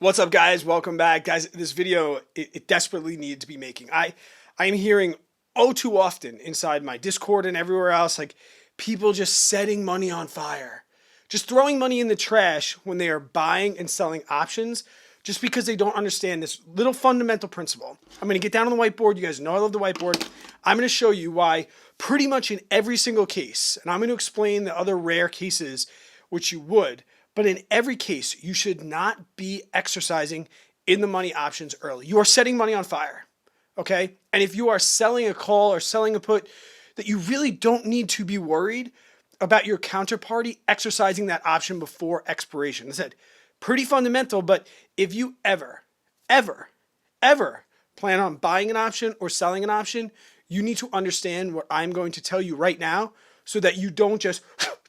What's up, guys? Welcome back. Guys, this video, it desperately needed to be making. I am hearing too often inside my Discord and everywhere else, like people just setting money on fire. Just throwing money in the trash when they are buying and selling options just because they don't understand this little fundamental principle. I'm going to get down on the whiteboard. You guys know I love the whiteboard. I'm going to show you why pretty much in every single case, and I'm going to explain the other rare cases which you would, but in every case, you should not be exercising in the money options early. You are setting money on fire, okay? And if you are selling a call or selling a put, that you really don't need to be worried about your counterparty exercising that option before expiration. I said, pretty fundamental, but if you ever plan on buying an option or selling an option, you need to understand what I'm going to tell you right now so that you don't just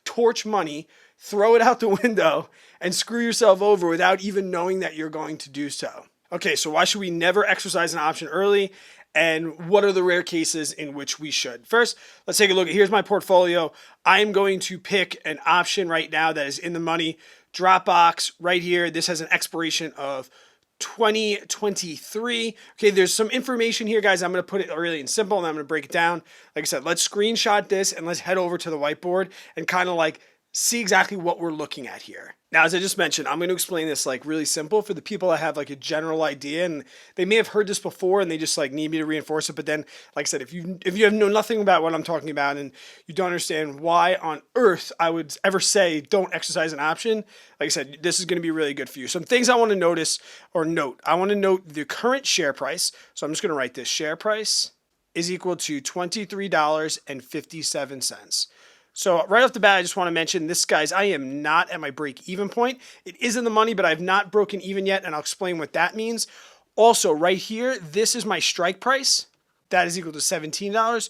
torch money, throw it out the window, and screw yourself over without even knowing that you're going to do so. Okay, so why should we never exercise an option early? And what are the rare cases in which we should? First, let's take a look. Here's my portfolio. I am going to pick an option right now that is in the money. Dropbox right here. This has an expiration of 2023. Okay, there's some information here, guys. I'm going to put it really in simple and I'm going to break it down. Like I said, let's screenshot this and let's head over to the whiteboard and kind of like see exactly what we're looking at here. Now, as I just mentioned, I'm going to explain this like really simple for the people that have like a general idea and they may have heard this before and they just like need me to reinforce it. But then, like I said, if you have know nothing about what I'm talking about and you don't understand why on earth I would ever say don't exercise an option, like I said, this is going to be really good for you. Some things I want to notice or note. I want to note the current share price. So I'm just going to write this. Share price is equal to $23.57. So right off the bat, I just want to mention this, guys, I am not at my break-even point. It is in the money, but I've not broken even yet, and I'll explain what that means. Also, right here, this is my strike price. That is equal to $17.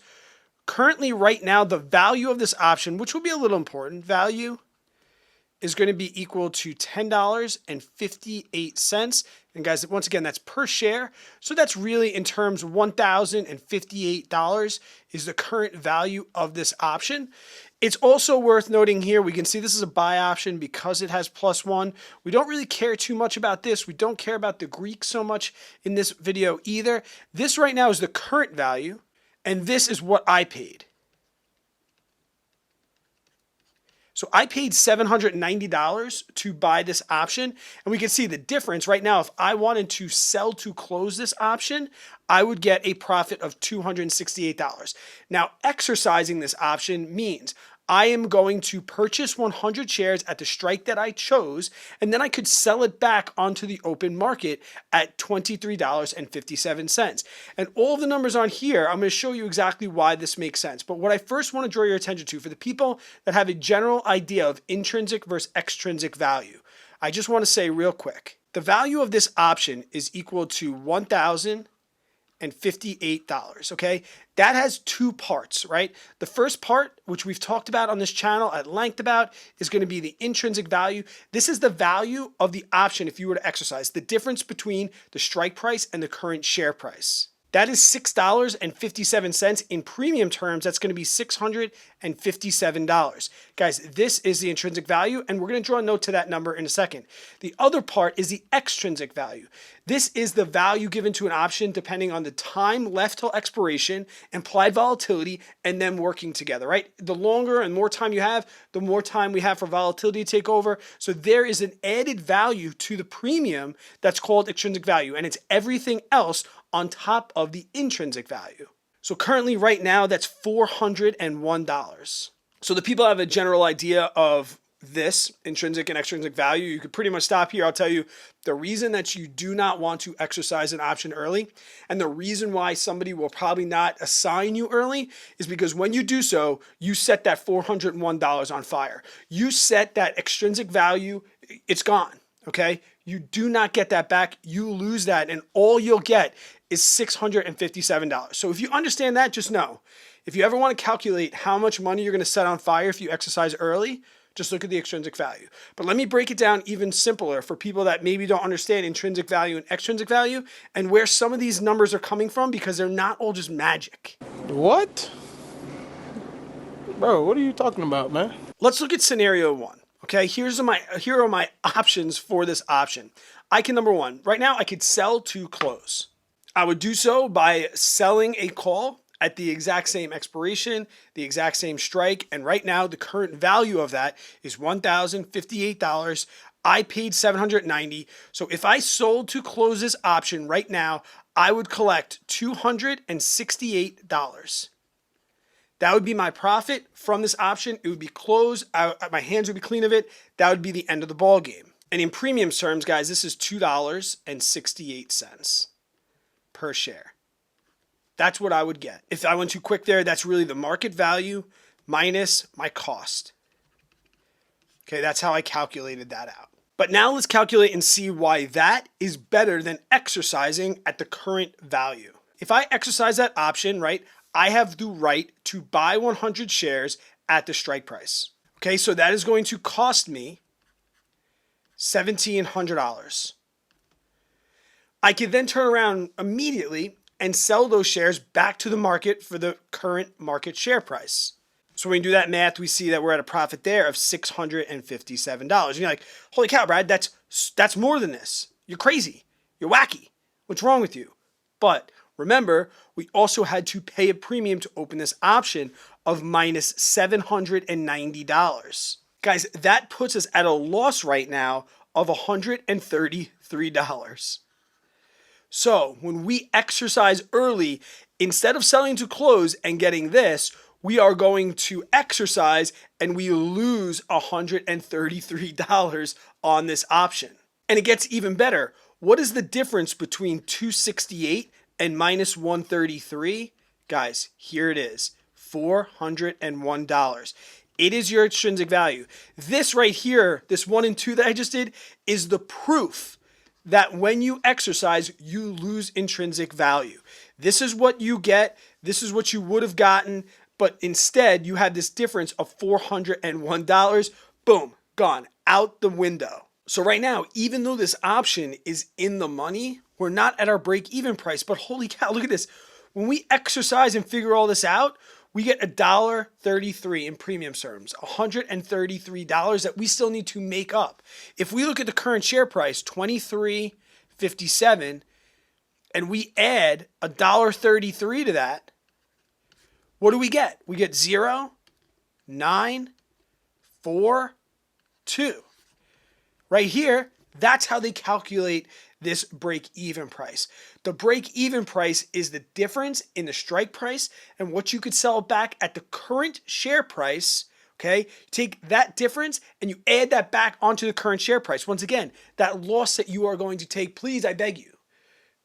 Currently, right now, the value of this option, which will be a little important, value is going to be equal to $10.58. And guys, once again, that's per share. So that's really in terms $1,058 is the current value of this option. It's also worth noting here, we can see this is a buy option because it has +1. We don't really care too much about this. We don't care about the Greek so much in this video either. This right now is the current value, and this is what I paid. So I paid $790 to buy this option, and we can see the difference right now. If I wanted to sell to close this option, I would get a profit of $268. Now, exercising this option means I am going to purchase 100 shares at the strike that I chose, and then I could sell it back onto the open market at $23.57. And all of the numbers on here, I'm going to show you exactly why this makes sense. But what I first want to draw your attention to, for the people that have a general idea of intrinsic versus extrinsic value, I just want to say real quick, the value of this option is equal to $1,058, okay? That has two parts, right? The first part, which we've talked about on this channel at length about, is going to be the intrinsic value. This is the value of the option if you were to exercise, the difference between the strike price and the current share price. That is $6.57. In premium terms, that's going to be $657. Guys, this is the intrinsic value, and we're going to draw a note to that number in a second. The other part is the extrinsic value. This is the value given to an option depending on the time left till expiration, implied volatility, and them working together, right? The longer and more time you have, the more time we have for volatility to take over. So there is an added value to the premium that's called extrinsic value, and it's everything else on top of the intrinsic value. So currently right now, that's $401. So the people have a general idea of this intrinsic and extrinsic value. You could pretty much stop here. I'll tell you the reason that you do not want to exercise an option early, and the reason why somebody will probably not assign you early, is because when you do so, you set that $401 on fire. You set that extrinsic value, it's gone, okay? You do not get that back. You lose that, and all you'll get is $657. So if you understand that, just know, if you ever want to calculate how much money you're going to set on fire if you exercise early, just look at the extrinsic value. But let me break it down even simpler for people that maybe don't understand intrinsic value and extrinsic value and where some of these numbers are coming from, because they're not all just magic. What? Bro, what are you talking about, man? Let's look at scenario one. Okay, here are my options for this option. I can, number one, right now I could sell to close. I would do so by selling a call at the exact same expiration, the exact same strike, and right now the current value of that is $1,058. I paid $790. So if I sold to close this option right now, I would collect $268. That would be my profit from this option. It would be closed. My hands would be clean of it. That would be the end of the ball game. And in premium terms, guys, this is $2.68 per share. That's what I would get. If I went too quick there, that's really the market value minus my cost. Okay, that's how I calculated that out. But now let's calculate and see why that is better than exercising at the current value. If I exercise that option, right, I have the right to buy 100 shares at the strike price. Okay, so that is going to cost me $1,700. I could then turn around immediately and sell those shares back to the market for the current market share price. So when we do that math, we see that we're at a profit there of $657. And you're like, holy cow, Brad, that's more than this. You're crazy. You're wacky. What's wrong with you? But remember, we also had to pay a premium to open this option of minus $790. Guys, that puts us at a loss right now of $133. So when we exercise early, instead of selling to close and getting this, we are going to exercise and we lose $133 on this option. And it gets even better. What is the difference between 268 and minus 133? Guys, here it is, $401. It is your extrinsic value. This right here, this 1 and 2 that I just did, is the proof that when you exercise, you lose intrinsic value. This is what you get. This is what you would have gotten. But instead, you had this difference of $401. Boom, gone, out the window. So right now, even though this option is in the money, we're not at our break-even price. But holy cow, look at this. When we exercise and figure all this out, we get $1.33 in premium terms, $133 that we still need to make up. If we look at the current share price, $23.57, and we add $1.33 to that, what do we get? We get 0, 9, 4, 2. Right here, that's how they calculate this break-even price. The break-even price is the difference in the strike price and what you could sell back at the current share price. Okay, take that difference and you add that back onto the current share price. Once again, that loss that you are going to take, please, I beg you,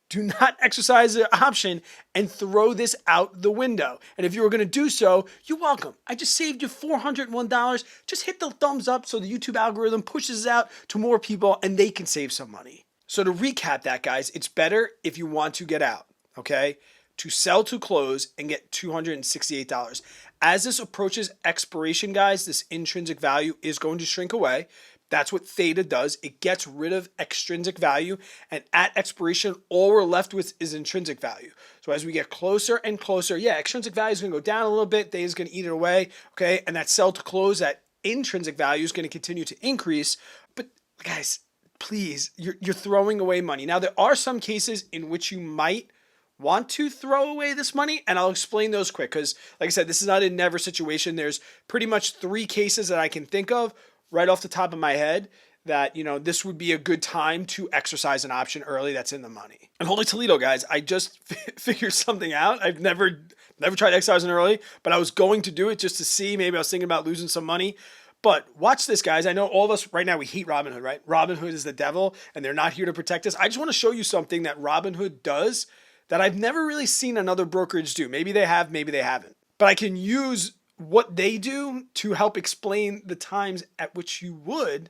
do not exercise the option and throw this out the window. And if you were going to do so, you're welcome. I just saved you $401. Just hit the thumbs up so the YouTube algorithm pushes it out to more people and they can save some money. So to recap that, guys, it's better if you want to get out, okay, to sell to close and get $268. As this approaches expiration, guys, this intrinsic value is going to shrink away. That's what theta does. It gets rid of extrinsic value, and at expiration, all we're left with is intrinsic value. So as we get closer and closer, yeah, extrinsic value is going to go down a little bit. Theta is going to eat it away, okay? And that sell to close, that intrinsic value is going to continue to increase. But guys, please, you're throwing away money. Now, there are some cases in which you might want to throw away this money, and I'll explain those quick because, like I said, this is not a never situation. There's pretty much 3 cases that I can think of right off the top of my head that, you know, this would be a good time to exercise an option early that's in the money. And holy Toledo, guys, I just figured something out. I've never tried exercising early, but I was going to do it just to see. Maybe I was thinking about losing some money. But watch this, guys. I know all of us right now, we hate Robinhood, right? Robinhood is the devil, and they're not here to protect us. I just want to show you something that Robinhood does that I've never really seen another brokerage do. Maybe they have, maybe they haven't. But I can use what they do to help explain the times at which you would,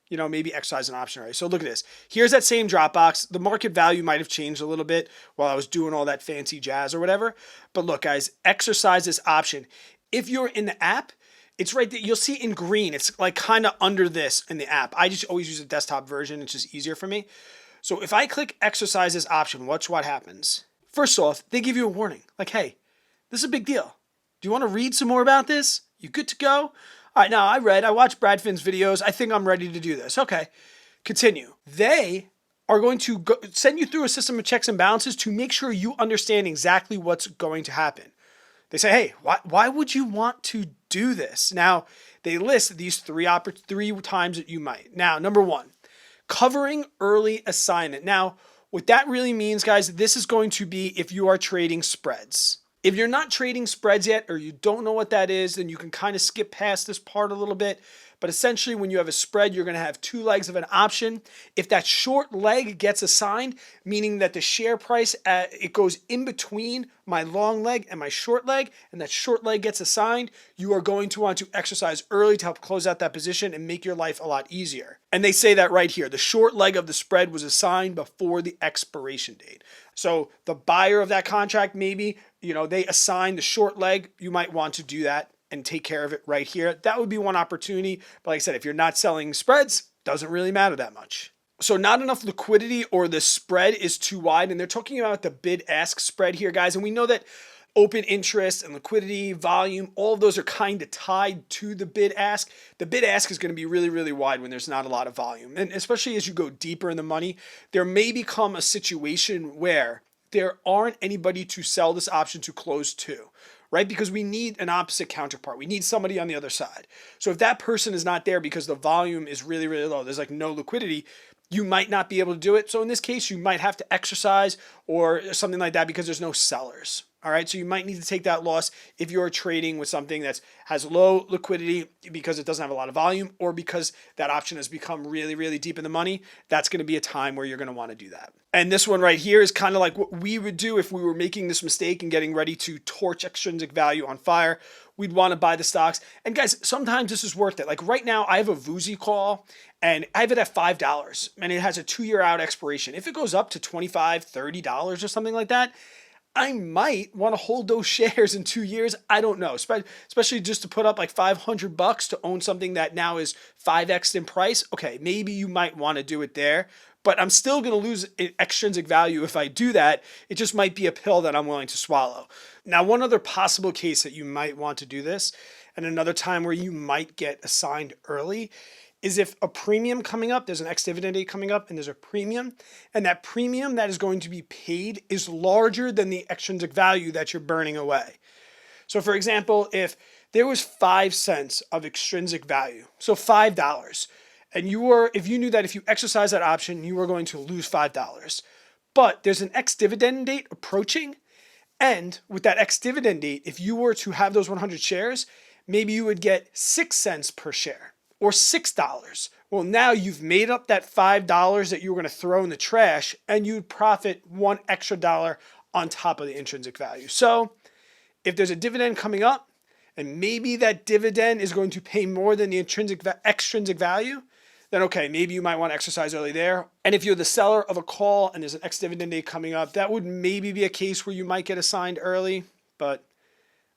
you know, maybe exercise an option early. So look at this. Here's that same Dropbox. The market value might have changed a little bit while I was doing all that fancy jazz or whatever. But look, guys, exercise this option. If you're in the app, it's right there. You'll see in green. It's like kind of under this in the app. I just always use a desktop version. It's just easier for me. So if I click exercise this option, watch what happens. First off, they give you a warning. Like, hey, this is a big deal. Do you want to read some more about this? You good to go? All right, now I watched Brad Finn's videos. I think I'm ready to do this. Okay, continue. They are going to send you through a system of checks and balances to make sure you understand exactly what's going to happen. They say, hey, why would you want to do this? Now, they list these three times that you might. Now, number one, covering early assignment. Now, what that really means, guys, this is going to be if you are trading spreads. If you're not trading spreads yet, or you don't know what that is, then you can kind of skip past this part a little bit. But essentially, when you have a spread, you're going to have two legs of an option. If that short leg gets assigned, meaning that the share price, it goes in between my long leg and my short leg, and that short leg gets assigned, you are going to want to exercise early to help close out that position and make your life a lot easier. And they say that right here. The short leg of the spread was assigned before the expiration date. So the buyer of that contract, maybe, they assign the short leg. You might want to do that and take care of it right here. That would be one opportunity. But like I said, if you're not selling spreads, doesn't really matter that much. So not enough liquidity, or the spread is too wide. And they're talking about the bid-ask spread here, guys. And we know that open interest and liquidity, volume, all of those are kind of tied to the bid-ask. The bid-ask is going to be really, really wide when there's not a lot of volume. And especially as you go deeper in the money, there may become a situation where there aren't anybody to sell this option to close to, right? Because we need an opposite counterpart. We need somebody on the other side. So if that person is not there because the volume is really, really low, there's like no liquidity, you might not be able to do it. So in this case, you might have to exercise or something like that because there's no sellers. All right, so you might need to take that loss if you're trading with something that has low liquidity because it doesn't have a lot of volume, or because that option has become really, really deep in the money. That's going to be a time where you're going to want to do that. And this one right here is kind of like what we would do if we were making this mistake and getting ready to torch extrinsic value on fire. We'd want to buy the stocks. And guys, sometimes this is worth it. Like right now, I have a VUSI call and I have it at $5 and it has a 2-year out expiration. If it goes up to $25, $30 or something like that, I might want to hold those shares in 2 years. I don't know, especially just to put up like $500 to own something that now is 5x in price. Okay, maybe you might want to do it there, but I'm still going to lose extrinsic value if I do that. It just might be a pill that I'm willing to swallow. Now, one other possible case that you might want to do this, and another time where you might get assigned early, is if a premium coming up, there's an ex-dividend date coming up and there's a premium, and that premium that is going to be paid is larger than the extrinsic value that you're burning away. So for example, if there was 5 cents of extrinsic value, so $5, and if you knew that if you exercise that option, you were going to lose $5, but there's an ex-dividend date approaching, and with that ex-dividend date, if you were to have those 100 shares, maybe you would get 6 cents per share. Or $6. Well, now you've made up that $5 that you were going to throw in the trash, and you'd profit $1 extra on top of the intrinsic value. So if there's a dividend coming up, and maybe that dividend is going to pay more than the extrinsic value, then okay, maybe you might want to exercise early there. And if you're the seller of a call and there's an ex-dividend date coming up, that would maybe be a case where you might get assigned early, but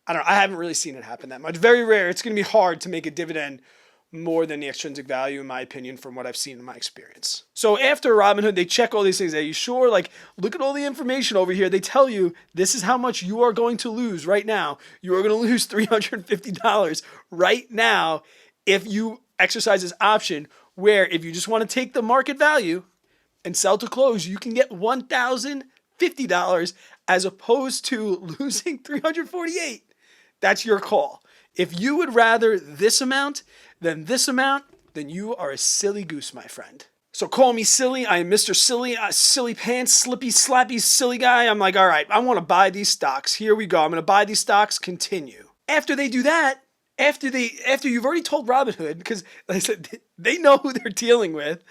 I don't know. I haven't really seen it happen that much. Very rare. It's going to be hard to make a dividend more than the extrinsic value, in my opinion, from what I've seen in my experience. So after Robinhood, they check all these things. Are you sure? Like, look at all the information over here. They tell you this is how much you are going to lose right now. You are going to lose $350 right now if you exercise this option, where if you just want to take the market value and sell to close, you can get $1,050 as opposed to losing $348. That's your call. If you would rather this amount than this amount, then you are a silly goose, my friend. So call me silly. I am Mr. Silly, silly pants, slippy, slappy, silly guy. I'm like, all right, I want to buy these stocks. Here we go. I'm going to buy these stocks. Continue. After they do that, after you've already told Robinhood, because like I said, they know who they're dealing with,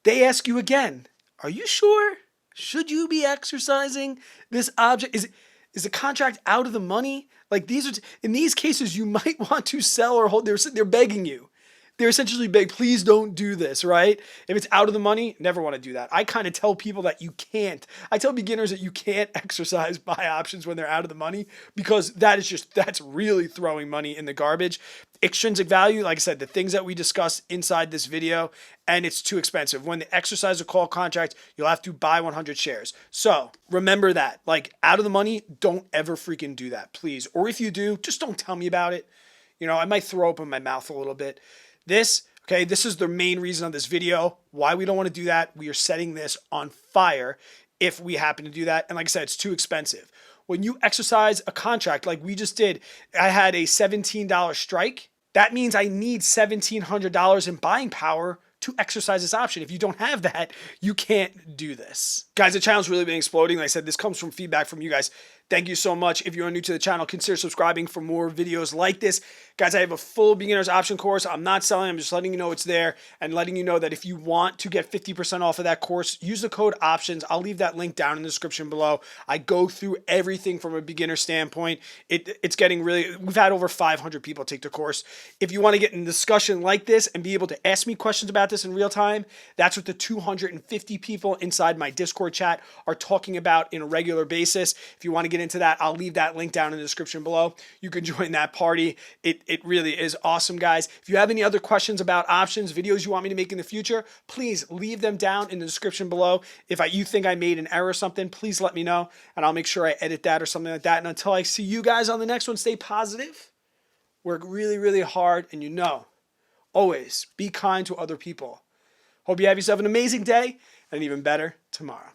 they ask you again, are you sure? Should you be exercising this object? Is the contract out of the money? Like in these cases, you might want to sell or hold. They're begging you. They're essentially begging, please don't do this, right? If it's out of the money, never want to do that. I kind of tell people that you can't. I tell beginners that you can't exercise buy options when they're out of the money, because that's really throwing money in the garbage. Extrinsic value, like I said, the things that we discussed inside this video, and it's too expensive. When they exercise a call contract, you'll have to buy 100 shares. So remember that, like out of the money, don't ever freaking do that, please. Or if you do, just don't tell me about it. I might throw up in my mouth a little bit. This, Okay, this is the main reason of this video, why we don't want to do that. We are setting this on fire if we happen to do that. And like I said, it's too expensive. When you exercise a contract like we just did, I had a $17 strike. That means I need $1,700 in buying power to exercise this option. If you don't have that, you can't do this. Guys, the channel's really been exploding. Like I said, this comes from feedback from you guys. Thank you so much. If you're new to the channel, consider subscribing for more videos like this. Guys, I have a full beginner's option course. I'm not selling, I'm just letting you know it's there and letting you know that if you want to get 50% off of that course, use the code OPTIONS. I'll leave that link down in the description below. I go through everything from a beginner standpoint. It's getting really, we've had over 500 people take the course. If you want to get in a discussion like this and be able to ask me questions about this in real time, that's what the 250 people inside my Discord chat are talking about in a regular basis. If you want to get into that, I'll leave that link down in the description below. You can join that party. It really is awesome, guys. If you have any other questions about options, videos you want me to make in the future, please leave them down in the description below. If you think I made an error or something, please let me know, and I'll make sure I edit that or something like that. And until I see you guys on the next one, stay positive, work really, really hard, and always be kind to other people. Hope you have yourself an amazing day and an even better tomorrow.